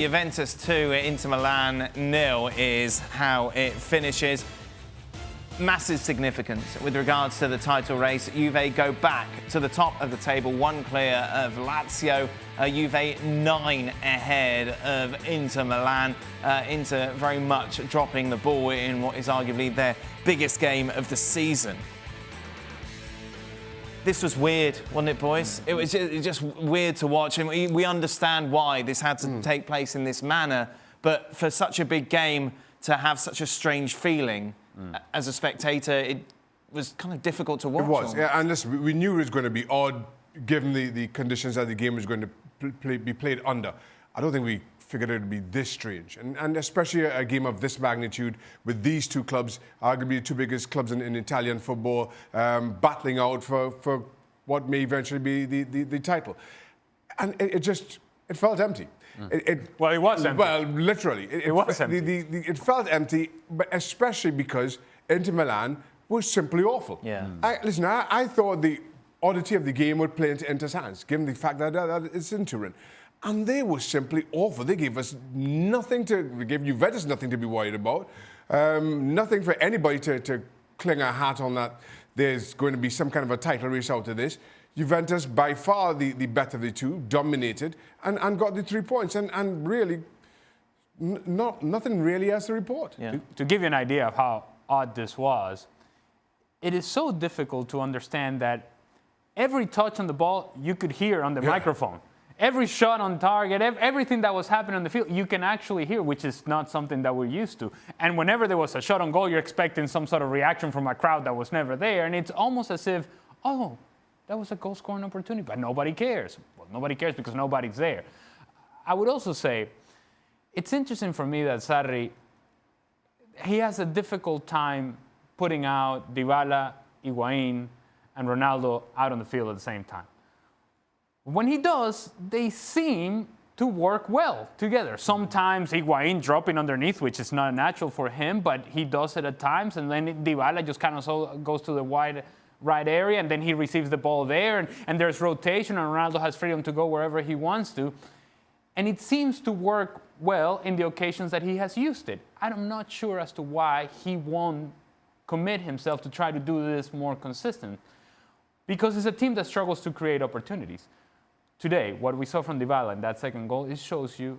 Juventus 2, Inter Milan 0 is how it finishes. Massive significance with regards to the title race. Juve go back to the top of the table, one clear of Lazio. Juve 9 ahead of Inter Milan. Inter very much dropping the ball in what is arguably their biggest game of the season. This was weird, wasn't it, boys? It was just weird to watch, and we understand why this had to take place in this manner, but for such a big game to have such a strange feeling as a spectator, it was kind of difficult to watch. It was, yeah, and listen, we knew it was going to be odd given the conditions that the game was going to be played under. I don't think we figured it would be this strange, and especially a game of this magnitude with these two clubs, arguably the two biggest clubs in Italian football, battling out for what may eventually be the title. And it felt empty. Well, it was empty. Well, literally. It was empty. It felt empty, but especially because Inter Milan was simply awful. Yeah. I thought the oddity of the game would play into Inter's hands, given the fact that it's in Turin. And they were simply awful. They gave us nothing they gave Juventus nothing to be worried about. Nothing for anybody to cling a hat on that there's going to be some kind of a title race out of this. Juventus, by far the better of the two, dominated and got the 3 points. And really, nothing really else to report. Yeah. To give you an idea of how odd this was, it is so difficult to understand that every touch on the ball you could hear on the microphone. Every shot on target, everything that was happening on the field, you can actually hear, which is not something that we're used to. And whenever there was a shot on goal, you're expecting some sort of reaction from a crowd that was never there. And it's almost as if, oh, that was a goal-scoring opportunity, but nobody cares. Well, nobody cares because nobody's there. I would also say, it's interesting for me that Sarri, he has a difficult time putting out Dybala, Higuain, and Ronaldo out on the field at the same time. When he does, they seem to work well together. Sometimes Higuain dropping underneath, which is not natural for him, but he does it at times. And then Dybala just kind of goes to the wide right area, and then he receives the ball there. And there's rotation, and Ronaldo has freedom to go wherever he wants to. And it seems to work well in the occasions that he has used it. I'm not sure as to why he won't commit himself to try to do this more consistent. Because it's a team that struggles to create opportunities. Today, what we saw from Dybala in that second goal, it shows you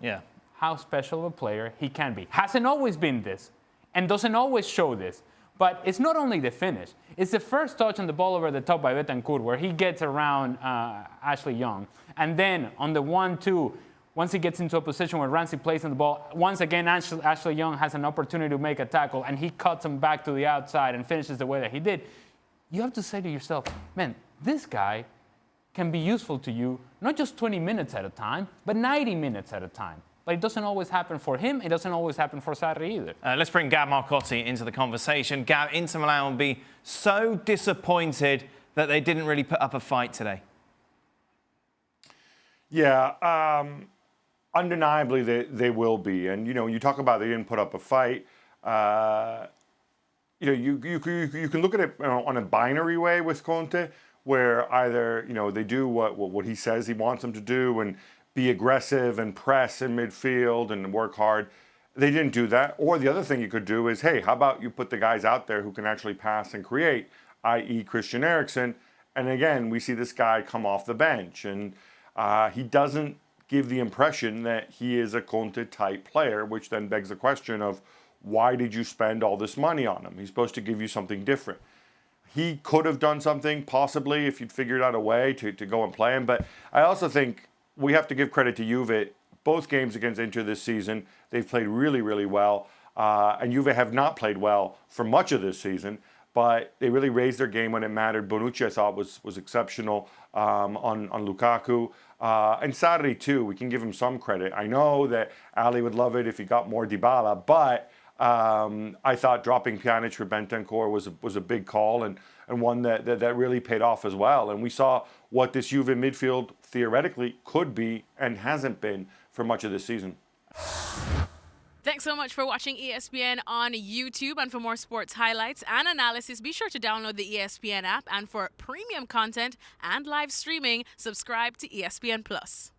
how special of a player he can be. Hasn't always been this, and doesn't always show this. But it's not only the finish. It's the first touch on the ball over the top by Betancourt, where he gets around Ashley Young. And then on the 1-2, once he gets into a position where Ramsey plays on the ball, once again, Ashley Young has an opportunity to make a tackle, and he cuts him back to the outside and finishes the way that he did. You have to say to yourself, man, this guy can be useful to you, not just 20 minutes at a time, but 90 minutes at a time. But it doesn't always happen for him. It doesn't always happen for Sarri either. Let's bring Gab Marcotti into the conversation. Gab, Inter Milan will be so disappointed that they didn't really put up a fight today. Yeah, undeniably they will be. And, you know, you talk about they didn't put up a fight. You can look at it on a binary way with Conte, where either, you know, they do what he says he wants them to do and be aggressive and press in midfield and work hard. They didn't do that. Or the other thing you could do is, hey, how about you put the guys out there who can actually pass and create, i.e. Christian Eriksen. And again, we see this guy come off the bench. And he doesn't give the impression that he is a Conte-type player, which then begs the question of, why did you spend all this money on him? He's supposed to give you something different. He could have done something, possibly, if you'd figured out a way to go and play him. But I also think we have to give credit to Juve. Both games against Inter this season, they've played really, really well. And Juve have not played well for much of this season, but they really raised their game when it mattered. Bonucci, I thought, was exceptional on Lukaku. And Sarri, too, we can give him some credit. I know that Ali would love it if he got more Dybala, but I thought dropping Pjanic for Betancourt was a big call and one that really paid off as well. And we saw what this Juve midfield theoretically could be and hasn't been for much of this season. Thanks so much for watching ESPN on YouTube. And for more sports highlights and analysis, be sure to download the ESPN app. And for premium content and live streaming, subscribe to ESPN+.